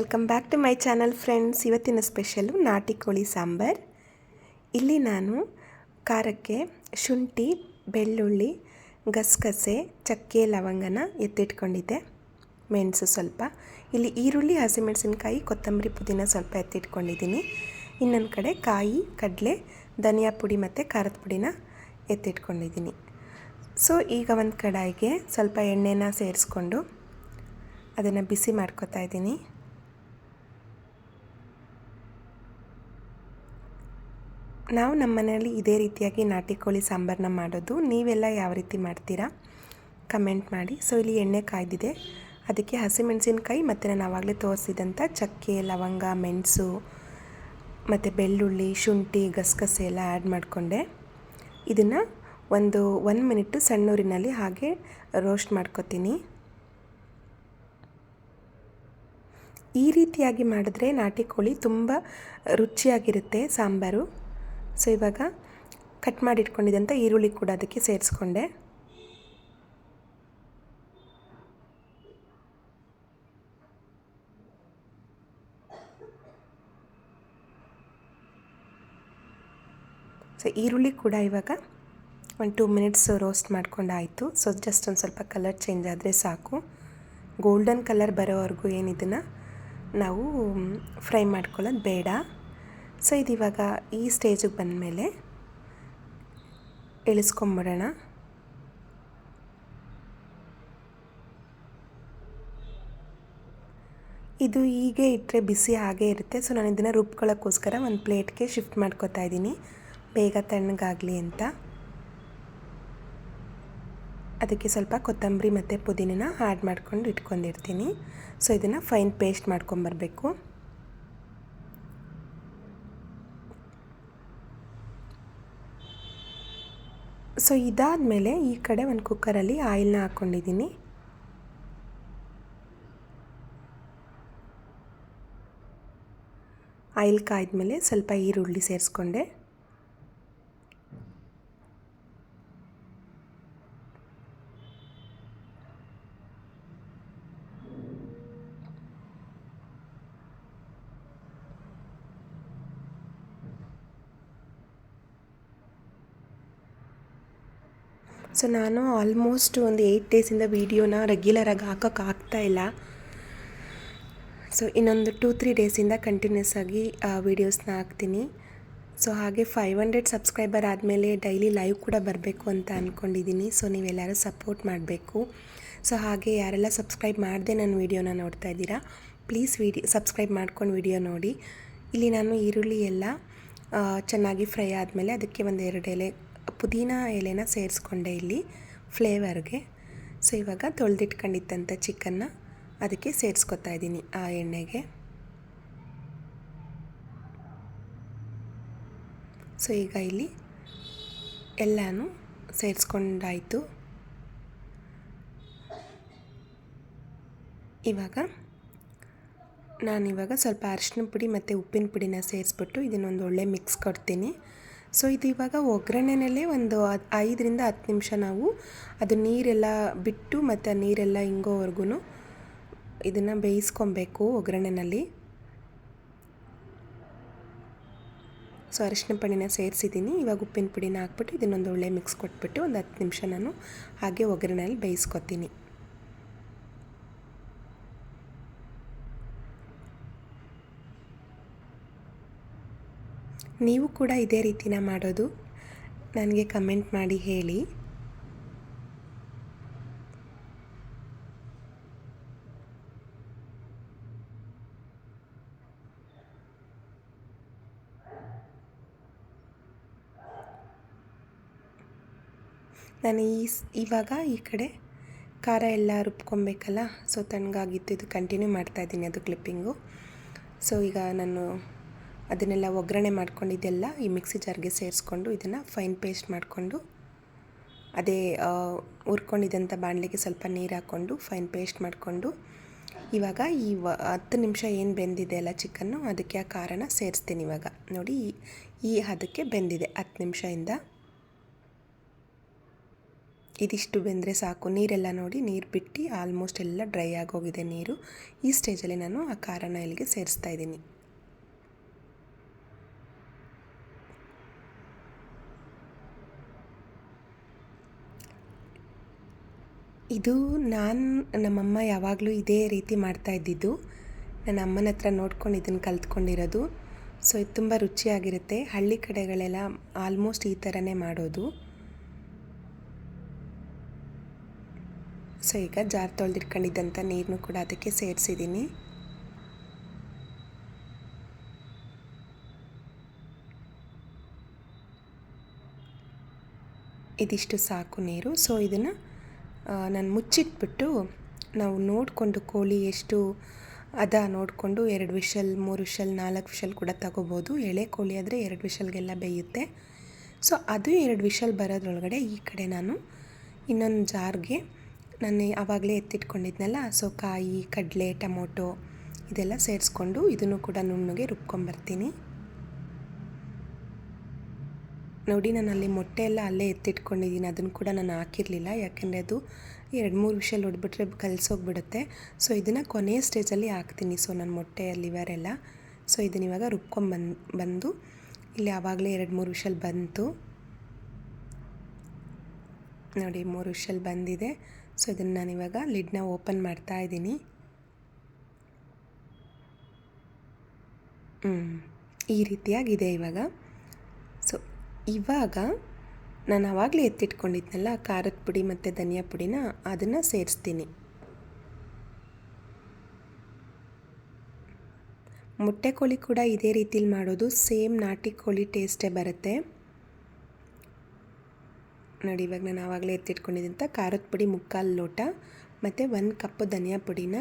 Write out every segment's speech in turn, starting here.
Welcome back to my channel friends. ಇವತ್ತಿನ special ನಾಟಿ ಕೋಳಿ ಸಾಂಬಾರ್. ಇಲ್ಲಿ ನಾನು ಖಾರಕ್ಕೆ ಶುಂಠಿ, ಬೆಳ್ಳುಳ್ಳಿ, ಗಸಗಸೆ, ಚಕ್ಕೆ, ಲವಂಗನ ಎತ್ತಿಟ್ಕೊಂಡಿದ್ದೆ. ಮೆಣಸು ಸ್ವಲ್ಪ, ಇಲ್ಲಿ ಈರುಳ್ಳಿ, ಹಸಿಮೆಣಸಿನ್ಕಾಯಿ, ಕೊತ್ತಂಬರಿ, ಪುದೀನ ಸ್ವಲ್ಪ ಎತ್ತಿಟ್ಕೊಂಡಿದ್ದೀನಿ. ಇನ್ನೊಂದು ಕಡೆ ಕಾಯಿ, ಕಡಲೆ, ಧನಿಯಾ ಪುಡಿ ಮತ್ತು ಖಾರದ ಪುಡಿನ ಎತ್ತಿಟ್ಕೊಂಡಿದ್ದೀನಿ. ಸೊ ಈಗ ಒಂದು ಕಡಾಯಿಗೆ ಸ್ವಲ್ಪ ಎಣ್ಣೆನ ಸೇರಿಸ್ಕೊಂಡು ಅದನ್ನು ಬಿಸಿ ಮಾಡ್ಕೊತಾ ಇದ್ದೀನಿ. ನಾವು ನಮ್ಮ ಮನೆಯಲ್ಲಿ ಇದೇ ರೀತಿಯಾಗಿ ನಾಟಿ ಕೋಳಿ ಸಾಂಬಾರನ್ನ ಮಾಡೋದು. ನೀವೆಲ್ಲ ಯಾವ ರೀತಿ ಮಾಡ್ತೀರಾ ಕಮೆಂಟ್ ಮಾಡಿ. ಸೊ ಇಲ್ಲಿ ಎಣ್ಣೆ ಕಾಯ್ದಿದೆ, ಅದಕ್ಕೆ ಹಸಿಮೆಣಸಿನ್ಕಾಯಿ ಮತ್ತು ನಾನು ಆವಾಗಲೇ ತೋರಿಸಿದಂಥ ಚಕ್ಕೆ, ಲವಂಗ, ಮೆಣಸು ಮತ್ತು ಬೆಳ್ಳುಳ್ಳಿ, ಶುಂಠಿ, ಗಸಗಸೆ ಎಲ್ಲ ಆ್ಯಡ್ ಮಾಡಿಕೊಂಡೆ. ಇದನ್ನು ಒಂದು 1 ಮಿನಿಟ್ಟು ಸಣ್ಣೂರಿನಲ್ಲಿ ಹಾಗೆ ರೋಸ್ಟ್ ಮಾಡ್ಕೊತೀನಿ. ಈ ರೀತಿಯಾಗಿ ಮಾಡಿದ್ರೆ ನಾಟಿ ಕೋಳಿ ತುಂಬ ರುಚಿಯಾಗಿರುತ್ತೆ ಸಾಂಬಾರು. ಸೊ ಇವಾಗ ಕಟ್ ಮಾಡಿಟ್ಕೊಂಡಿದ್ದಂಥ ಈರುಳ್ಳಿ ಕೂಡ ಅದಕ್ಕೆ ಸೇರಿಸ್ಕೊಂಡೆ. ಸೊ ಈರುಳ್ಳಿ ಕೂಡ ಇವಾಗ ಒಂದು 2 ಮಿನಿಟ್ಸ್ ರೋಸ್ಟ್ ಮಾಡ್ಕೊಂಡಾಯಿತು. ಸೊ ಜಸ್ಟ್ ಒಂದು ಸ್ವಲ್ಪ ಕಲರ್ ಚೇಂಜ್ ಆದರೆ ಸಾಕು. ಗೋಲ್ಡನ್ ಕಲರ್ ಬರೋವರೆಗೂ ಏನಿದನ್ನು ನಾವು ಫ್ರೈ ಮಾಡ್ಕೊಳ್ಳೋದು ಬೇಡ. ಸೊ ಇದು ಇವಾಗ ಈ ಸ್ಟೇಜಿಗೆ ಬಂದಮೇಲೆ ಇಳಿಸ್ಕೊಂಬಿಡೋಣ. ಇದು ಹೀಗೆ ಇಟ್ಟರೆ ಬಿಸಿ ಹಾಗೇ ಇರುತ್ತೆ. ಸೊ ನಾನು ಇದನ್ನು ರುಬ್ಕೊಳ್ಳೋಕ್ಕೋಸ್ಕರ ಒಂದು ಪ್ಲೇಟ್ಗೆ ಶಿಫ್ಟ್ ಮಾಡ್ಕೊತಾ ಇದ್ದೀನಿ, ಬೇಗ ತಣ್ಣಗಾಗಲಿ ಅಂತ. ಅದಕ್ಕೆ ಸ್ವಲ್ಪ ಕೊತ್ತಂಬರಿ ಮತ್ತು ಪುದೀನ ಆ್ಯಡ್ ಮಾಡ್ಕೊಂಡು ಇಟ್ಕೊಂಡಿರ್ತೀನಿ. ಸೊ ಇದನ್ನು ಫೈನ್ ಪೇಸ್ಟ್ ಮಾಡ್ಕೊಂಬರಬೇಕು. ಸೊ ಇದಾದಮೇಲೆ ಈ ಕಡೆ ಒಂದು ಕುಕ್ಕರಲ್ಲಿ ಆಯಿಲ್ನ ಹಾಕ್ಕೊಂಡಿದ್ದೀನಿ. ಆಯಿಲ್ ಕಾಯ್ದ್ಮೇಲೆ ಸ್ವಲ್ಪ ಈರುಳ್ಳಿ ಸೇರಿಸ್ಕೊಂಡೆ. ಸೊ ನಾನು ಆಲ್ಮೋಸ್ಟ್ ಒಂದು 8 ಡೇಸಿಂದ ವೀಡಿಯೋನ ರೆಗ್ಯುಲರಾಗಿ ಹಾಕೋಕ್ಕಾಗ್ತಾಯಿಲ್ಲ. ಸೊ ಇನ್ನೊಂದು 2-3 ಡೇಸಿಂದ ಕಂಟಿನ್ಯೂಸ್ ಆಗಿ ವೀಡಿಯೋಸ್ನ ಹಾಕ್ತೀನಿ. ಸೊ ಹಾಗೆ 500 ಸಬ್ಸ್ಕ್ರೈಬರ್ ಆದಮೇಲೆ ಡೈಲಿ ಲೈವ್ ಕೂಡ ಬರಬೇಕು ಅಂತ ಅಂದ್ಕೊಂಡಿದ್ದೀನಿ. ಸೊ ನೀವೆಲ್ಲರೂ ಸಪೋರ್ಟ್ ಮಾಡಬೇಕು. ಸೊ ಹಾಗೆ ಯಾರೆಲ್ಲ ಸಬ್ಸ್ಕ್ರೈಬ್ ಮಾಡದೆ ನನ್ನ ವೀಡಿಯೋನ ನೋಡ್ತಾ ಇದ್ದೀರಾ, ಪ್ಲೀಸ್ ಸಬ್ಸ್ಕ್ರೈಬ್ ಮಾಡ್ಕೊಂಡು ವೀಡಿಯೋ ನೋಡಿ. ಇಲ್ಲಿ ನಾನು ಈರುಳ್ಳಿ ಎಲ್ಲ ಚೆನ್ನಾಗಿ ಫ್ರೈ ಆದಮೇಲೆ ಅದಕ್ಕೆ ಒಂದು 2 ಎಲೆ ಪುದೀನ ಎಲೆನ ಸೇರಿಸ್ಕೊಂಡೆ ಇಲ್ಲಿ ಫ್ಲೇವರ್ಗೆ. ಸೊ ಇವಾಗ ತೊಳೆದಿಟ್ಕೊಂಡಿದ್ದಂಥ ಚಿಕನ್ನ ಅದಕ್ಕೆ ಸೇರಿಸ್ಕೊತಾ ಇದ್ದೀನಿ ಆ ಎಣ್ಣೆಗೆ. ಸೊ ಈಗ ಇಲ್ಲಿ ಎಲ್ಲನೂ ಸೇರಿಸ್ಕೊಂಡಾಯಿತು. ನಾನಿವಾಗ ಸ್ವಲ್ಪ ಅರಿಶಿನ ಪುಡಿ ಮತ್ತು ಉಪ್ಪಿನ ಪುಡಿನ ಸೇರಿಸ್ಬಿಟ್ಟು ಇದನ್ನೊಂದು ಒಳ್ಳೆ ಮಿಕ್ಸ್ ಕೊಡ್ತೀನಿ. ಸೊ ಇದು ಇವಾಗ ಒಗ್ಗರಣೆನಲ್ಲೇ ಒಂದು 5ರಿಂದ 10 ನಿಮಿಷ ನಾವು ಅದು ನೀರೆಲ್ಲ ಬಿಟ್ಟು ಮತ್ತು ನೀರೆಲ್ಲ ಇಂಗೋವರೆಗೂ ಇದನ್ನು ಬೇಯಿಸ್ಕೊಬೇಕು ಒಗ್ಗರಣೆನಲ್ಲಿ. ಸೊ ಅರಿಶಿನ ಪುಡಿನ ಸೇರಿಸಿದ್ದೀನಿ. ಇವಾಗ ಉಪ್ಪಿನ ಪುಡಿನ ಹಾಕ್ಬಿಟ್ಟು ಇದನ್ನೊಂದು ಒಳ್ಳೆ ಮಿಕ್ಸ್ ಕೊಟ್ಬಿಟ್ಟು ಒಂದು 10 ನಿಮಿಷ ನಾನು ಹಾಗೆ ಒಗ್ಗರಣೆಯಲ್ಲಿ ಬೇಯಿಸ್ಕೊತೀನಿ. ನೀವು ಕೂಡ ಇದೇ ರೀತಿನ ಮಾಡೋದು ನನಗೆ ಕಮೆಂಟ್ ಮಾಡಿ ಹೇಳಿ. ನಾನು ಇವಾಗ ಈ ಕಡೆ ಖಾರ ಎಲ್ಲ ರುಬ್ಕೊಬೇಕಲ್ಲ, ಸೊ ತಣ್ಣಗಾಗಿತ್ತು. ಇದು ಕಂಟಿನ್ಯೂ ಮಾಡ್ತಾಯಿದ್ದೀನಿ ಅದು ಕ್ಲಿಪ್ಪಿಂಗು. ಸೊ ಈಗ ನಾನು ಅದನ್ನೆಲ್ಲ ಒಗ್ಗರಣೆ ಮಾಡ್ಕೊಂಡಿದ್ದೆಲ್ಲ ಈ ಮಿಕ್ಸಿ ಜಾರ್ಗೆ ಸೇರಿಸ್ಕೊಂಡು ಇದನ್ನು ಫೈನ್ ಪೇಸ್ಟ್ ಮಾಡಿಕೊಂಡು ಅದೇ ಹುರ್ಕೊಂಡಿದ್ದಂಥ ಬಾಣಲೆಗೆ ಸ್ವಲ್ಪ ನೀರು ಹಾಕ್ಕೊಂಡು ಫೈನ್ ಪೇಸ್ಟ್ ಮಾಡಿಕೊಂಡು ಇವಾಗ ಈ 10 ನಿಮಿಷ ಏನು ಬೆಂದಿದೆ ಅಲ್ಲ ಚಿಕನ್ನು, ಅದಕ್ಕೆ ಆ ಖಾರನ ಸೇರಿಸ್ತೀನಿ. ಇವಾಗ ನೋಡಿ ಈ ಹದಕ್ಕೆ ಬೆಂದಿದೆ 10 ನಿಮಿಷದಿಂದ. ಇದಿಷ್ಟು ಬೆಂದರೆ ಸಾಕು. ನೀರೆಲ್ಲ ನೋಡಿ, ನೀರು ಬಿಟ್ಟು ಆಲ್ಮೋಸ್ಟ್ ಎಲ್ಲ ಡ್ರೈ ಆಗೋಗಿದೆ ನೀರು. ಈ ಸ್ಟೇಜಲ್ಲಿ ನಾನು ಆ ಖಾರನ ಇಲ್ಲಿಗೆ ಸೇರಿಸ್ತಾ ಇದ್ದೀನಿ. ಇದು ನಮ್ಮಮ್ಮ ಯಾವಾಗಲೂ ಇದೇ ರೀತಿ ಮಾಡ್ತಾ ಇದ್ದಿದ್ದು. ನನ್ನ ಅಮ್ಮನ ಹತ್ರ ನೋಡ್ಕೊಂಡು ಇದನ್ನು ಕಲ್ತ್ಕೊಂಡಿರೋದು. ಸೊ ಇದು ತುಂಬ ರುಚಿಯಾಗಿರುತ್ತೆ. ಹಳ್ಳಿ ಕಡೆಗಳೆಲ್ಲ ಆಲ್ಮೋಸ್ಟ್ ಈ ಥರನೇ ಮಾಡೋದು. ಸೊ ಈಗ ಜಾರ್ ತೊಳೆದಿಟ್ಕೊಂಡಿದ್ದಂಥ ನೀರನ್ನು ಕೂಡ ಅದಕ್ಕೆ ಸೇರಿಸಿದ್ದೀನಿ. ಇದಿಷ್ಟು ಸಾಕು ನೀರು. ಸೊ ಇದನ್ನು ನಾನು ಮುಚ್ಚಿಟ್ಬಿಟ್ಟು ನಾವು ನೋಡಿಕೊಂಡು ಕೋಳಿ ಎಷ್ಟು ನೋಡಿಕೊಂಡು 2 ವಿಷಲ್ 3 ವಿಷಲ್ 4 ವಿಷಲ್ ಕೂಡ ತಗೋಬೋದು. ಎಳೆ ಕೋಳಿ ಆದರೆ 2 ವಿಷಲ್ಗೆಲ್ಲ ಬೇಯುತ್ತೆ. ಸೊ ಅದು 2 ವಿಷಲ್ ಬರೋದ್ರೊಳಗಡೆ ಈ ಕಡೆ ನಾನು ಇನ್ನೊಂದು ಜಾರ್ಗೆ ನಾನು ಆವಾಗಲೇ ಎತ್ತಿಟ್ಕೊಂಡಿದ್ನಲ್ಲ, ಸೊ ಕಾಯಿ, ಕಡಲೆ, ಟೊಮೊಟೊ ಇದೆಲ್ಲ ಸೇರಿಸ್ಕೊಂಡು ಇದನ್ನು ಕೂಡ ನುಣ್ಣಗೆ ರುಬ್ಕೊಂಬರ್ತೀನಿ. ನೋಡಿ, ನಾನು ಅಲ್ಲಿ ಮೊಟ್ಟೆ ಎಲ್ಲ ಅಲ್ಲೇ ಎತ್ತಿಟ್ಕೊಂಡಿದ್ದೀನಿ. ಅದನ್ನು ಕೂಡ ನಾನು ಹಾಕಿರಲಿಲ್ಲ, ಯಾಕೆಂದರೆ ಅದು 2-3 ವಿಷಲ್ ಹೊಡೆದ್ಬಿಟ್ರೆ ಕಲಸೋಗ್ಬಿಡುತ್ತೆ. ಸೊ ಇದನ್ನು ಕೊನೆಯ ಸ್ಟೇಜಲ್ಲಿ ಹಾಕ್ತೀನಿ. ಸೊ ನಾನು ಮೊಟ್ಟೆ ಲಿವರ್ ಎಲ್ಲ ಸೊ ಇದನ್ನ ಇವಾಗ ಬಂದು ಇಲ್ಲಿ ಆವಾಗಲೇ 2-3 ವಿಷಲ್ ಬಂತು ನೋಡಿ. 3 ವಿಷಲ್ ಬಂದಿದೆ. ಸೊ ಇದನ್ನು ನಾನಿವಾಗ ಲಿಡ್ನ ಓಪನ್ ಮಾಡ್ತಾ ಇದ್ದೀನಿ. ಈ ರೀತಿಯಾಗಿದೆ ಇವಾಗ. ಸೊ ಇವಾಗ ನಾನು ಆವಾಗಲೇ ಎತ್ತಿಟ್ಕೊಂಡಿದ್ನಲ್ಲ ಖಾರದ ಪುಡಿ ಮತ್ತು ಧನಿಯಾ ಪುಡಿನ ಅದನ್ನು ಸೇರಿಸ್ತೀನಿ. ಮೊಟ್ಟೆ ಕೋಳಿ ಕೂಡ ಇದೇ ರೀತಿಲಿ ಮಾಡೋದು. ಸೇಮ್ ನಾಟಿ ಕೋಳಿ ಟೇಸ್ಟೇ ಬರುತ್ತೆ ನೋಡಿ. ಇವಾಗ ನಾನು ಆವಾಗಲೇ ಎತ್ತಿಟ್ಕೊಂಡಿದ್ದಂಥ ಖಾರದ ಪುಡಿ 3/4 ಲೋಟ ಮತ್ತು 1 ಕಪ್ ಧನಿಯಾ ಪುಡಿನ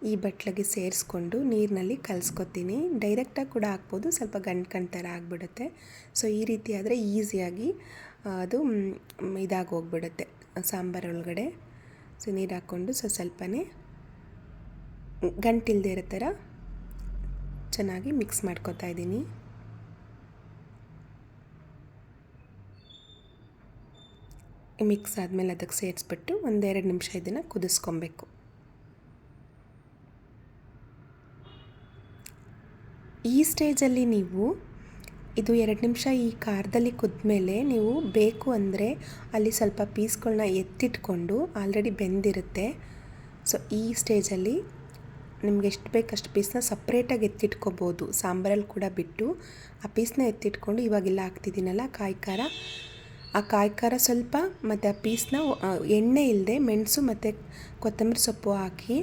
ಈ ಬಟ್ಲಿಗೆ ಸೇರಿಸ್ಕೊಂಡು ನೀರಿನಲ್ಲಿ ಕಲಿಸ್ಕೊತೀನಿ. ಡೈರೆಕ್ಟಾಗಿ ಕೂಡ ಹಾಕ್ಬೋದು, ಸ್ವಲ್ಪ ಗಂಟು ಥರ ಆಗಿಬಿಡುತ್ತೆ. ಸೊ ಈ ರೀತಿ ಆದರೆ ಈಸಿಯಾಗಿ ಅದು ಇದಾಗಿ ಹೋಗ್ಬಿಡುತ್ತೆ ಸಾಂಬಾರೊಳಗಡೆ. ಸೊ ನೀರು ಹಾಕ್ಕೊಂಡು ಸ್ವಲ್ಪನೇ ಗಂಟಿಲ್ಲದೆ ಇರೋ ಥರ ಚೆನ್ನಾಗಿ ಮಿಕ್ಸ್ ಮಾಡ್ಕೊತಾ ಇದ್ದೀನಿ. ಮಿಕ್ಸ್ ಆದಮೇಲೆ ಅದಕ್ಕೆ ಸೇರಿಸ್ಬಿಟ್ಟು 1-2 ನಿಮಿಷ ಇದನ್ನು ಕುದಿಸ್ಕೊಬೇಕು. ಈ ಸ್ಟೇಜಲ್ಲಿ ನೀವು ಇದು 2 ನಿಮಿಷ ಈ ಖಾರದಲ್ಲಿ ಕುದ್ಮೇಲೆ ನೀವು ಬೇಕು ಅಂದರೆ ಅಲ್ಲಿ ಸ್ವಲ್ಪ ಪೀಸ್ಗಳನ್ನ ಎತ್ತಿಟ್ಕೊಂಡು ಆಲ್ರೆಡಿ ಬೆಂದಿರುತ್ತೆ. ಸೊ ಈ ಸ್ಟೇಜಲ್ಲಿ ನಿಮ್ಗೆ ಎಷ್ಟು ಬೇಕು ಅಷ್ಟು ಪೀಸ್ನ ಸಪ್ರೇಟಾಗಿ ಎತ್ತಿಟ್ಕೋಬೋದು. ಸಾಂಬಾರಲ್ಲಿ ಕೂಡ ಬಿಟ್ಟು ಆ ಪೀಸ್ನ ಎತ್ತಿಟ್ಕೊಂಡು ಇವಾಗೆಲ್ಲ ಹಾಕ್ತಿದ್ದೀನಲ್ಲ ಕಾಯಿ ಖಾರ, ಆ ಕಾಯಿ ಖಾರ ಸ್ವಲ್ಪ ಮತ್ತು ಆ ಪೀಸ್ನ ಎಣ್ಣೆ ಇಲ್ಲದೆ ಮೆಣಸು ಮತ್ತು ಕೊತ್ತಂಬರಿ ಸೊಪ್ಪು ಹಾಕಿ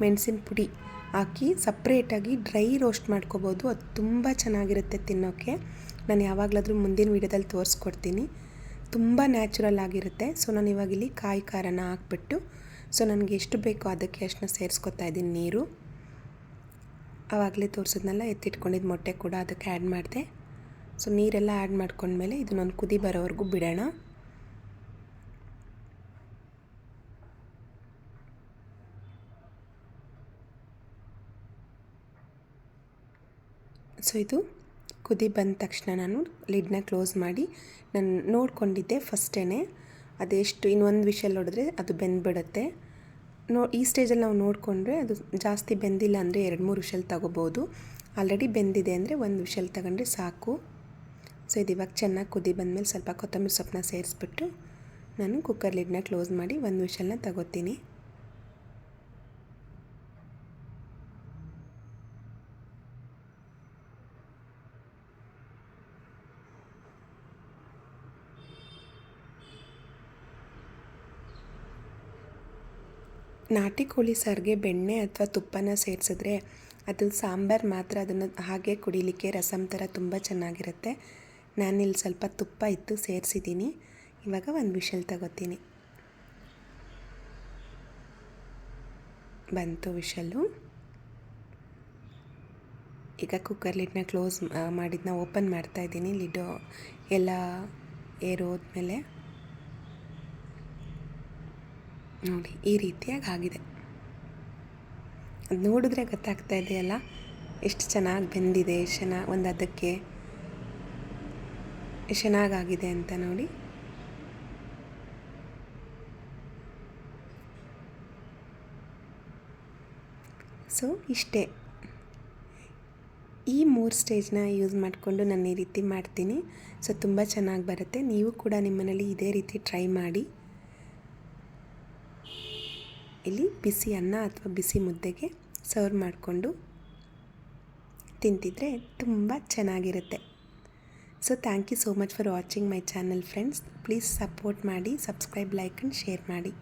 ಮೆಣಸಿನ ಪುಡಿ ಹಾಕಿ ಸಪ್ರೇಟಾಗಿ ಡ್ರೈ ರೋಸ್ಟ್ ಮಾಡ್ಕೋಬೋದು. ಅದು ತುಂಬ ಚೆನ್ನಾಗಿರುತ್ತೆ ತಿನ್ನೋಕ್ಕೆ. ನಾನು ಯಾವಾಗಲಾದರೂ ಮುಂದಿನ ವೀಡಿಯೋದಲ್ಲಿ ತೋರಿಸ್ಕೊಡ್ತೀನಿ. ತುಂಬ ನ್ಯಾಚುರಲ್ ಆಗಿರುತ್ತೆ. ಸೊ ನಾನು ಇವಾಗಿಲ್ಲಿ ಕಾಯಿ ಖಾರನ ಹಾಕ್ಬಿಟ್ಟು ಸೊ ನನಗೆ ಎಷ್ಟು ಬೇಕೋ ಅದಕ್ಕೆ ಅಷ್ಟನ್ನ ಸೇರಿಸ್ಕೊತಾ ಇದ್ದೀನಿ ನೀರು. ಆವಾಗಲೇ ತೋರಿಸಿದ್ನೆಲ್ಲ ಎತ್ತಿಟ್ಕೊಂಡಿದ್ದು ಮೊಟ್ಟೆ ಕೂಡ ಅದಕ್ಕೆ ಆ್ಯಡ್ ಮಾಡಿದೆ. ಸೊ ನೀರೆಲ್ಲ ಆ್ಯಡ್ ಮಾಡ್ಕೊಂಡ್ಮೇಲೆ ಇದನ್ನೊಂದು ಕುದಿ ಬರೋವರೆಗೂ ಬಿಡೋಣ. ಸೊ ಇದು ಕುದಿ ಬಂದ ತಕ್ಷಣ ನಾನು ಲಿಡ್ನ ಕ್ಲೋಸ್ ಮಾಡಿ ನಾನು ನೋಡ್ಕೊಂಡಿದ್ದೆ ಫಸ್ಟೇ ಅದೆಷ್ಟು ಇನ್ನೊಂದು ವಿಷಲ್ ಹೊಡೆದ್ರೆ ಅದು ಬೆಂದ್ಬಿಡುತ್ತೆ. ಈ ಸ್ಟೇಜಲ್ಲಿ ನಾವು ನೋಡಿಕೊಂಡ್ರೆ ಅದು ಜಾಸ್ತಿ ಬೆಂದಿಲ್ಲ ಅಂದರೆ 2-3 ವಿಷಲ್ ತಗೋಬೋದು. ಆಲ್ರೆಡಿ ಬೆಂದಿದೆ ಅಂದರೆ 1 ವಿಷಲ್ ತಗೊಂಡ್ರೆ ಸಾಕು. ಸೊ ಇದು ಇವಾಗ ಚೆನ್ನಾಗಿ ಕುದಿ ಬಂದಮೇಲೆ ಸ್ವಲ್ಪ ಕೊತ್ತಂಬರಿ ಸೊಪ್ಪನ್ನ ಸೇರಿಸ್ಬಿಟ್ಟು ನಾನು ಕುಕ್ಕರ್ ಲಿಡ್ನ ಕ್ಲೋಸ್ ಮಾಡಿ 1 ವಿಷಲ್ನ ತಗೋತೀನಿ. ನಾಟಿ ಕೋಳಿ ಸಾರಿಗೆ ಬೆಣ್ಣೆ ಅಥವಾ ತುಪ್ಪನ ಸೇರಿಸಿದ್ರೆ ಅದು ಸಾಂಬಾರು ಮಾತ್ರ ಅದನ್ನು ಹಾಗೆ ಕುಡಿಲಿಕ್ಕೆ ರಸಮ್ ಥರ ತುಂಬ ಚೆನ್ನಾಗಿರುತ್ತೆ. ನಾನಿಲ್ಲಿ ಸ್ವಲ್ಪ ತುಪ್ಪ ಇತ್ತು ಸೇರಿಸಿದ್ದೀನಿ. ಇವಾಗ 1 ವಿಷಲ್ ತಗೋತೀನಿ. ಬಂತು ವಿಷಲ್ಲು. ಈಗ ಕುಕ್ಕರ್ ಲಿಡ್ನ ಕ್ಲೋಸ್ ಮಾಡಿದ್ನ ಓಪನ್ ಮಾಡ್ತಾಯಿದ್ದೀನಿ. ಲಿಡ್ಡು ಎಲ್ಲ ಏರ್ ಹೋದ್ಮೇಲೆ ನೋಡಿ ಈ ರೀತಿಯಾಗಿ ಆಗಿದೆ. ಅದು ನೋಡಿದ್ರೆ ಗೊತ್ತಾಗ್ತಾ ಇದೆಯಲ್ಲ ಎಷ್ಟು ಚೆನ್ನಾಗಿ ಬೆಂದಿದೆ, ಚೆನ್ನಾಗಿ ಒಂದು ಅದಕ್ಕೆ ಚೆನ್ನಾಗಾಗಿದೆ ಅಂತ ನೋಡಿ. ಸೊ ಇಷ್ಟೇ, ಈ 3 ಸ್ಟೇಜ್ನ ಯೂಸ್ ಮಾಡಿಕೊಂಡು ನಾನು ಈ ರೀತಿ ಮಾಡ್ತೀನಿ. ಸೊ ತುಂಬ ಚೆನ್ನಾಗಿ ಬರುತ್ತೆ. ನೀವು ಕೂಡ ನಿಮ್ಮ ಮನೇಲಿ ಇದೇ ರೀತಿ ಟ್ರೈ ಮಾಡಿ. ಇಲ್ಲಿ ಬಿಸಿ ಅನ್ನ ಅಥವಾ ಬಿಸಿ ಮುದ್ದೆಗೆ ಸರ್ವ್ ಮಾಡಿಕೊಂಡು ತಿಂತಿದ್ರೆ ತುಂಬ ಚೆನ್ನಾಗಿರುತ್ತೆ. So thank you so much for watching my channel friends. Please support ಮಾಡಿ, ಸಬ್ಸ್ಕ್ರೈಬ್, ಲೈಕ್ ಆ್ಯಂಡ್ ಶೇರ್ ಮಾಡಿ.